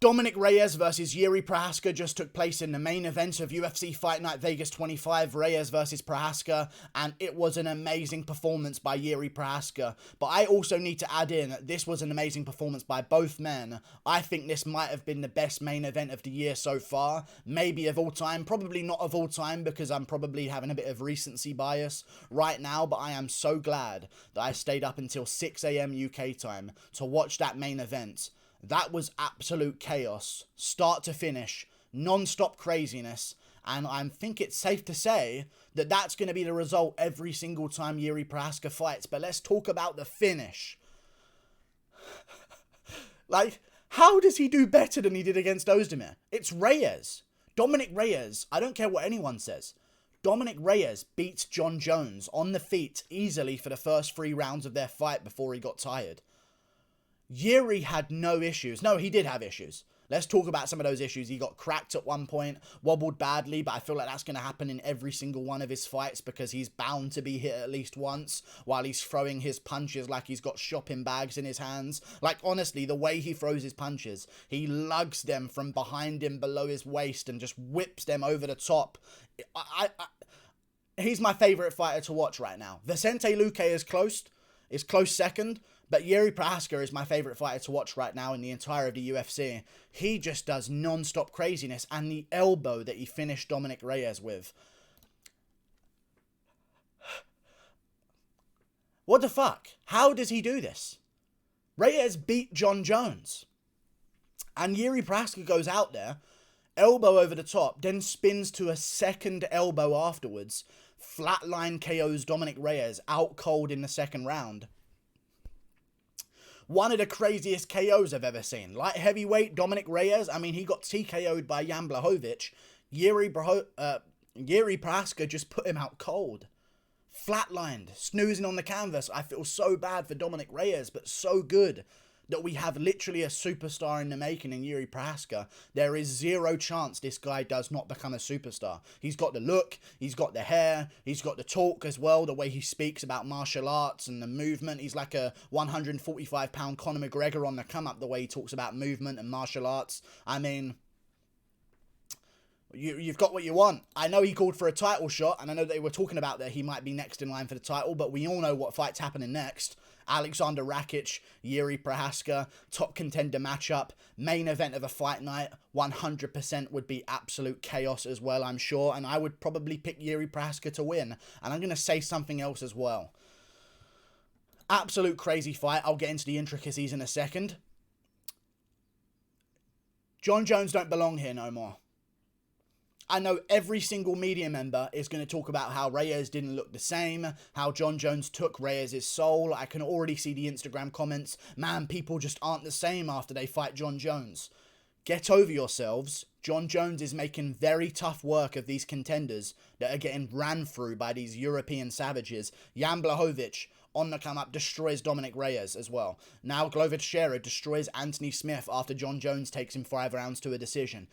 Dominick Reyes versus Jiri Prochazka just took place in the main event of UFC Fight Night Vegas 25, Reyes versus Prochazka, and it was an amazing performance by Jiri Prochazka. But I also need to add in that this was an amazing performance by both men. I think this might have been the best main event of the year so far, maybe of all time, probably not of all time because I'm probably having a bit of recency bias right now, but I am so glad that I stayed up until 6 AM UK time to watch that main event. That was absolute chaos, start to finish, non-stop craziness, and I think it's safe to say that that's going to be the result every single time Jiri Prochazka fights. But let's talk about the finish. Like, how does he do better than he did against Ozdemir? It's Reyes. Dominick Reyes, I don't care what anyone says. Dominick Reyes beats Jon Jones on the feet easily for the first 3 rounds of their fight before he got tired. Jiri had no issues. No, he did have issues. Let's talk about some of those issues. He got cracked at one point, wobbled badly, but I feel like that's going to happen in every single one of his fights because he's bound to be hit at least once while he's throwing his punches like he's got shopping bags in his hands. Like, honestly, the way he throws his punches, he lugs them from behind him below his waist and just whips them over the top. He's my favourite fighter to watch right now. Vicente Luque is close second. But Jiri Prochazka is my favourite fighter to watch right now in the entire of the UFC. He just does non-stop craziness. And the elbow that he finished Dominick Reyes with. What the fuck? How does he do this? Reyes beat Jon Jones. And Jiri Prochazka goes out there, elbow over the top, then spins to a second elbow afterwards. Flatline KOs Dominick Reyes out cold in the second round. One of the craziest KOs I've ever seen. Light heavyweight Dominick Reyes, I mean, he got TKO'd by Jan Blachowicz. Jiri Prochazka just put him out cold. Flatlined, snoozing on the canvas. I feel so bad for Dominick Reyes, but so good that we have literally a superstar in the making in Jiri Prochazka. There is zero chance this guy does not become a superstar. He's got the look, he's got the hair, he's got the talk as well, the way he speaks about martial arts and the movement. He's like a 145-pound Conor McGregor on the come-up, the way he talks about movement and martial arts. I mean, you've got what you want. I know he called for a title shot, and I know they were talking about that he might be next in line for the title, but we all know what fight's happening next. Alexander Rakic, Jiri Prochazka, top contender matchup, main event of a fight night, 100% would be absolute chaos as well, I'm sure, and I would probably pick Jiri Prochazka to win. And I'm going to say something else as well. Absolute crazy fight. I'll get into the intricacies in a second. Jon Jones don't belong here no more. I know every single media member is going to talk about how Reyes didn't look the same, how Jon Jones took Reyes' soul. I can already see the Instagram comments. Man, people just aren't the same after they fight Jon Jones. Get over yourselves. Jon Jones is making very tough work of these contenders that are getting ran through by these European savages. Jan Blachowicz, on the come up, destroys Dominick Reyes as well. Now Glover Teixeira destroys Anthony Smith after Jon Jones takes him 5 rounds to a decision.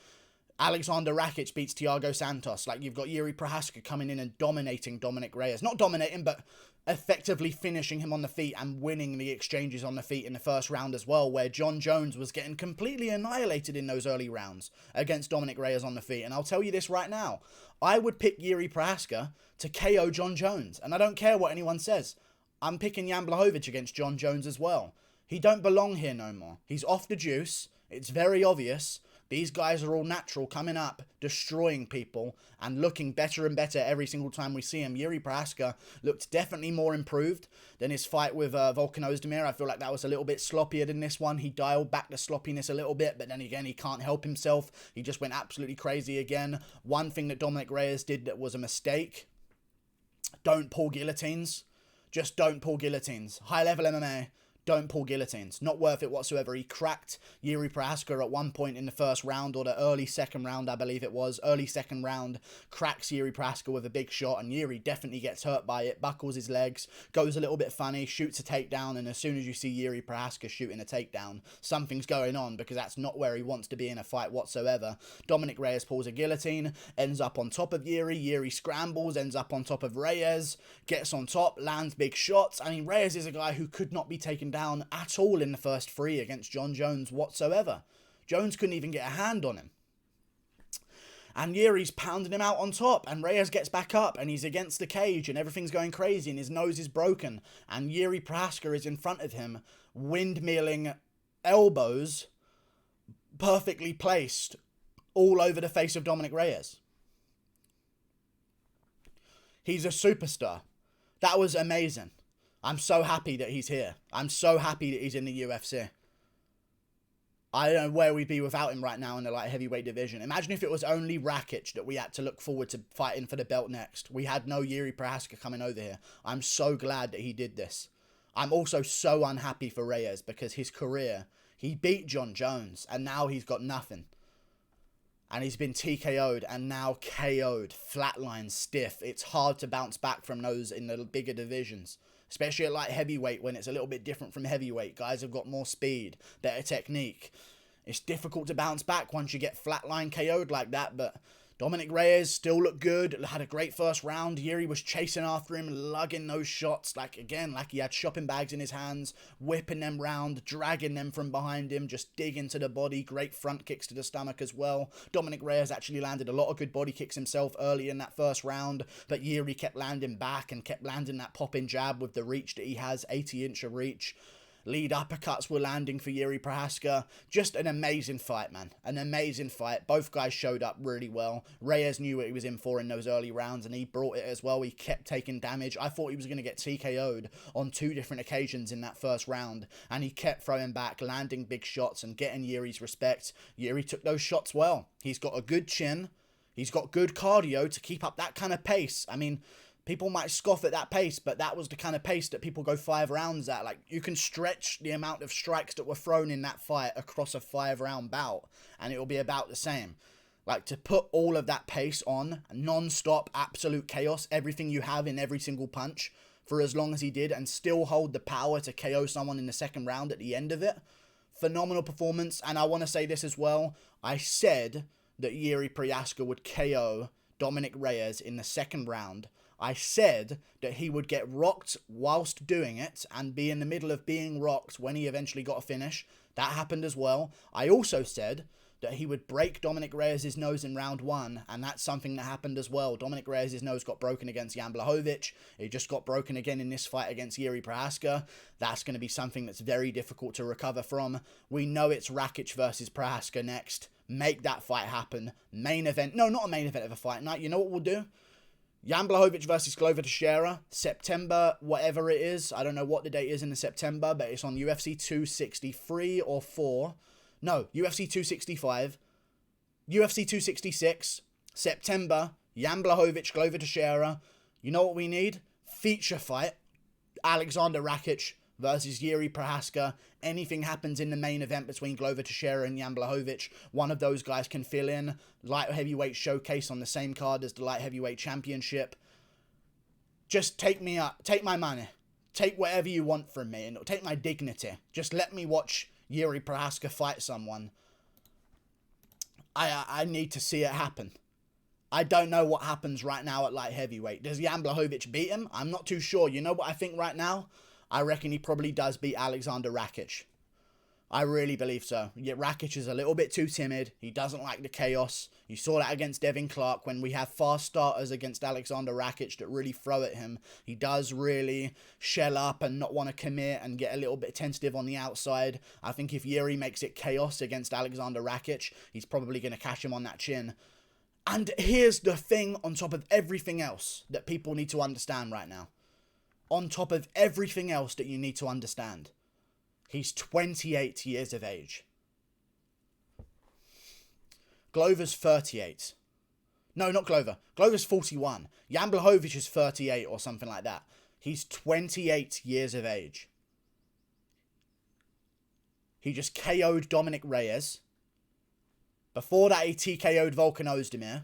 Alexander Rakic beats Thiago Santos. Like, you've got Jiri Prochazka coming in and dominating Dominick Reyes. Not dominating, but effectively finishing him on the feet and winning the exchanges on the feet in the first round as well, where Jon Jones was getting completely annihilated in those early rounds against Dominick Reyes on the feet. And I'll tell you this right now. I would pick Jiri Prochazka to KO Jon Jones. And I don't care what anyone says. I'm picking Jan Blachowicz against Jon Jones as well. He don't belong here no more. He's off the juice. It's very obvious. These guys are all natural, coming up, destroying people, and looking better and better every single time we see him. Jiri Prochazka looked definitely more improved than his fight with Volkan Ozdemir. I feel like that was a little bit sloppier than this one. He dialed back the sloppiness a little bit, but then again, he can't help himself. He just went absolutely crazy again. One thing that Dominick Reyes did that was a mistake: don't pull guillotines. Just don't pull guillotines. High-level MMA. Don't pull guillotines. Not worth it whatsoever. He cracked Jiri Prochazka at one point in the first round, or the early second round, I believe it was. Early second round, cracks Jiri Prochazka with a big shot, and Jiri definitely gets hurt by it, buckles his legs, goes a little bit funny, shoots a takedown, and as soon as you see Jiri Prochazka shooting a takedown, something's going on, because that's not where he wants to be in a fight whatsoever. Dominick Reyes pulls a guillotine, ends up on top of Jiri. Jiri scrambles, ends up on top of Reyes, gets on top, lands big shots. I mean, Reyes is a guy who could not be taken down at all in the first 3 against Jon Jones whatsoever. Jones couldn't even get a hand on him. And Jiri's pounding him out on top, and Reyes gets back up, and he's against the cage, and everything's going crazy, and his nose is broken, and Jiri Prochazka is in front of him, windmilling elbows, perfectly placed, all over the face of Dominick Reyes. He's a superstar. That was amazing. I'm so happy that he's here. I'm so happy that he's in the UFC. I don't know where we'd be without him right now in the light heavyweight division. Imagine if it was only Rakic that we had to look forward to fighting for the belt next. We had no Jiri Prochazka coming over here. I'm so glad that he did this. I'm also so unhappy for Reyes because his career, he beat Jon Jones and now he's got nothing. And he's been TKO'd and now KO'd, flatline, stiff. It's hard to bounce back from those in the bigger divisions. Especially at light heavyweight when it's a little bit different from heavyweight. Guys have got more speed, better technique. It's difficult to bounce back once you get flatline KO'd like that. But Dominick Reyes still looked good. Had a great first round. Jiri was chasing after him, lugging those shots. Like he had shopping bags in his hands, whipping them round, dragging them from behind him, just digging to the body. Great front kicks to the stomach as well. Dominick Reyes actually landed a lot of good body kicks himself early in that first round, but Jiri kept landing back and kept landing that popping jab with the reach that he has, 80-inch of reach. Lead uppercuts were landing for Jiri Prochazka. Just an amazing fight, man. An amazing fight. Both guys showed up really well. Reyes knew what he was in for in those early rounds, and he brought it as well. He kept taking damage. I thought he was going to get TKO'd on 2 different occasions in that first round, and he kept throwing back, landing big shots, and getting Jiri's respect. Jiri took those shots well. He's got a good chin. He's got good cardio to keep up that kind of pace. I mean, people might scoff at that pace, but that was the kind of pace that people go 5 rounds at. Like, you can stretch the amount of strikes that were thrown in that fight across a 5-round bout, and it will be about the same. Like, to put all of that pace on, non-stop, absolute chaos, everything you have in every single punch, for as long as he did, and still hold the power to KO someone in the second round at the end of it. Phenomenal performance, and I want to say this as well. I said that Jiri Prochazka would KO Dominick Reyes in the second round. I said that he would get rocked whilst doing it and be in the middle of being rocked when he eventually got a finish. That happened as well. I also said that he would break Dominick Reyes' nose in round 1, and that's something that happened as well. Dominick Reyes' nose got broken against Jan Blachowicz. It just got broken again in this fight against Jiri Prochazka. That's going to be something that's very difficult to recover from. We know it's Rakic versus Prochazka next. Make that fight happen. Main event. No, not a main event of a fight night. You know what we'll do? Jan Blachowicz versus Glover Teixeira, September, whatever it is. I don't know what the date is in the September, but it's on UFC 263 or 4. No, UFC 265. UFC 266, September, Jan Blachowicz, Glover Teixeira. You know what we need? Feature fight. Alexander Rakic versus Jiri Prochazka. Anything happens in the main event between Glover Teixeira and Jan Blachowicz, one of those guys can fill in. Light heavyweight showcase on the same card as the light heavyweight championship. Just take me up. Take my money. Take whatever you want from me. And take my dignity. Just let me watch Jiri Prochazka fight someone. I need to see it happen. I don't know what happens right now at light heavyweight. Does Jan Blachowicz beat him? I'm not too sure. You know what I think right now? I reckon he probably does beat Alexander Rakic. I really believe so. Yet Rakic is a little bit too timid. He doesn't like the chaos. You saw that against Devin Clark when we have fast starters against Alexander Rakic that really throw at him. He does really shell up and not want to commit and get a little bit tentative on the outside. I think if Jiri makes it chaos against Alexander Rakic, he's probably going to catch him on that chin. And here's the thing on top of everything else that people need to understand right now. On top of everything else that you need to understand. He's 28 years of age. Glover's 38. No, not Glover. Glover's 41. Jan Blachowicz is 38 or something like that. He's 28 years of age. He just KO'd Dominick Reyes. Before that, he TKO'd Volkan Ozdemir.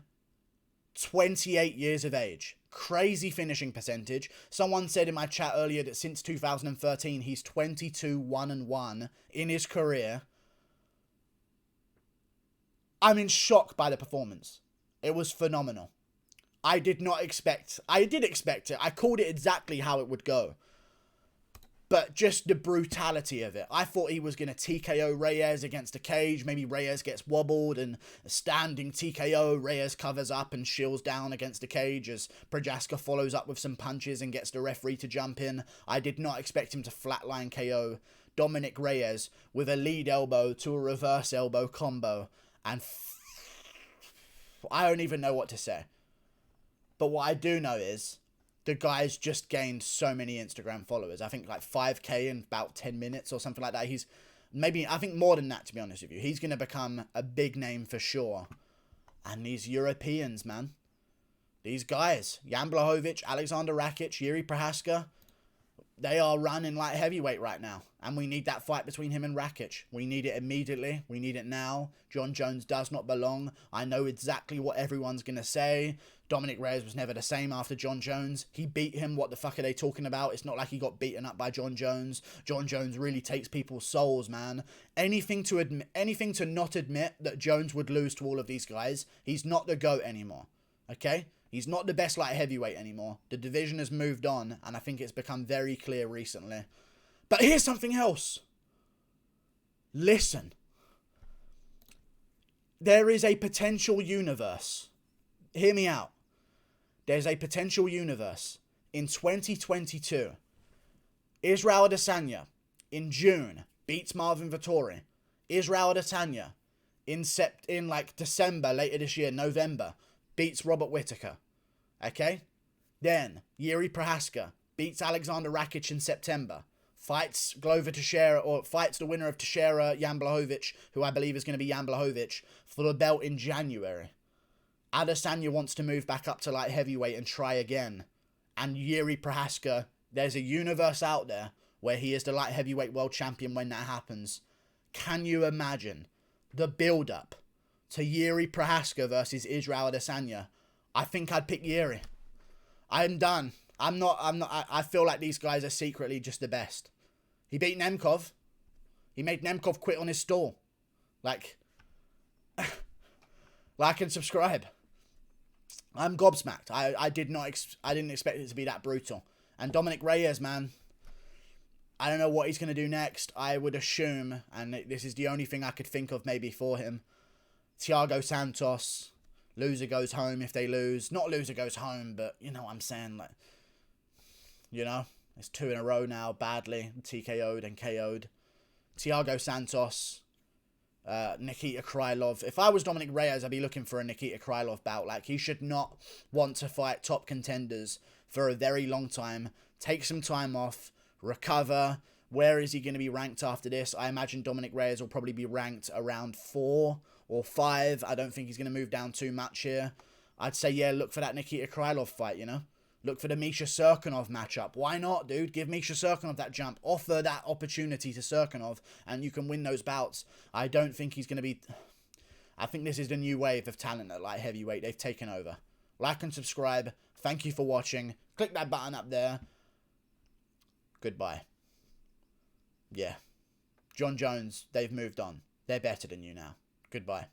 28 years of age. Crazy finishing percentage. Someone said in my chat earlier that since 2013, he's 22-1-1 in his career. I'm in shock by the performance. It was phenomenal. I did expect it. I called it exactly how it would go. But just the brutality of it. I thought he was going to TKO Reyes against a cage. Maybe Reyes gets wobbled and a standing TKO. Reyes covers up and shields down against the cage as Prochazka follows up with some punches and gets the referee to jump in. I did not expect him to flatline KO Dominick Reyes with a lead elbow to a reverse elbow combo. And I don't even know what to say. But what I do know is the guy's just gained so many Instagram followers. I think like 5K in about 10 minutes or something like that. He's maybe, I think more than that, to be honest with you. He's going to become a big name for sure. And these Europeans, man. These guys, Jan Blachowicz, Alexander Rakic, Jiri Prochazka, they are running light heavyweight right now. And we need that fight between him and Rakic. We need it immediately. We need it now. Jon Jones does not belong. I know exactly what everyone's going to say. Dominick Reyes was never the same after Jon Jones. He beat him. What the fuck are they talking about? It's not like he got beaten up by Jon Jones. Jon Jones really takes people's souls, man. Anything to not admit that Jones would lose to all of these guys. He's not the GOAT anymore. Okay? He's not the best light heavyweight anymore. The division has moved on, and I think it's become very clear recently. But here's something else. Listen. There is a potential universe. Hear me out. There's a potential universe in 2022. Israel Adesanya in June beats Marvin Vettori. Israel Adesanya in like December, later this year, November, beats Robert Whittaker. Okay? Then Jiri Prochazka beats Alexander Rakic in September. Fights Glover Teixeira, or fights the winner of Teixeira, Jan Blachowicz, who I believe is going to be Jan Blachowicz, for the belt in January. Adesanya wants to move back up to light heavyweight and try again. And Jiri Prochazka, there's a universe out there where he is the light heavyweight world champion when that happens. Can you imagine the build-up to Jiri Prochazka versus Israel Adesanya? I think I'd pick Jiri. I'm done. I feel like these guys are secretly just the best. He beat Nemkov. He made Nemkov quit on his stall. Like and subscribe. I'm gobsmacked. I didn't expect it to be that brutal. And Dominick Reyes, man, I don't know what he's going to do next. I would assume, and this is the only thing I could think of maybe for him, Thiago Santos, loser goes home if they lose. Not loser goes home, but you know what I'm saying. Like, you know, it's 2 in a row now, badly. TKO'd and KO'd. Thiago Santos, Nikita Krylov. If I was Dominick Reyes, I'd be looking for a Nikita Krylov bout. Like, he should not want to fight top contenders for a very long time. Take some time off, recover. Where is he going to be ranked after this? I imagine Dominick Reyes will probably be ranked around 4 or 5. I don't think he's going to move down too much here. I'd say, yeah, look for that Nikita Krylov fight, you know? Look for the Misha Serkinov matchup. Why not, dude? Give Misha Serkinov that jump. Offer that opportunity to Serkinov, and you can win those bouts. I don't think he's going to be... I think this is the new wave of talent at light heavyweight. They've taken over. Like and subscribe. Thank you for watching. Click that button up there. Goodbye. Yeah. Jon Jones, they've moved on. They're better than you now. Goodbye.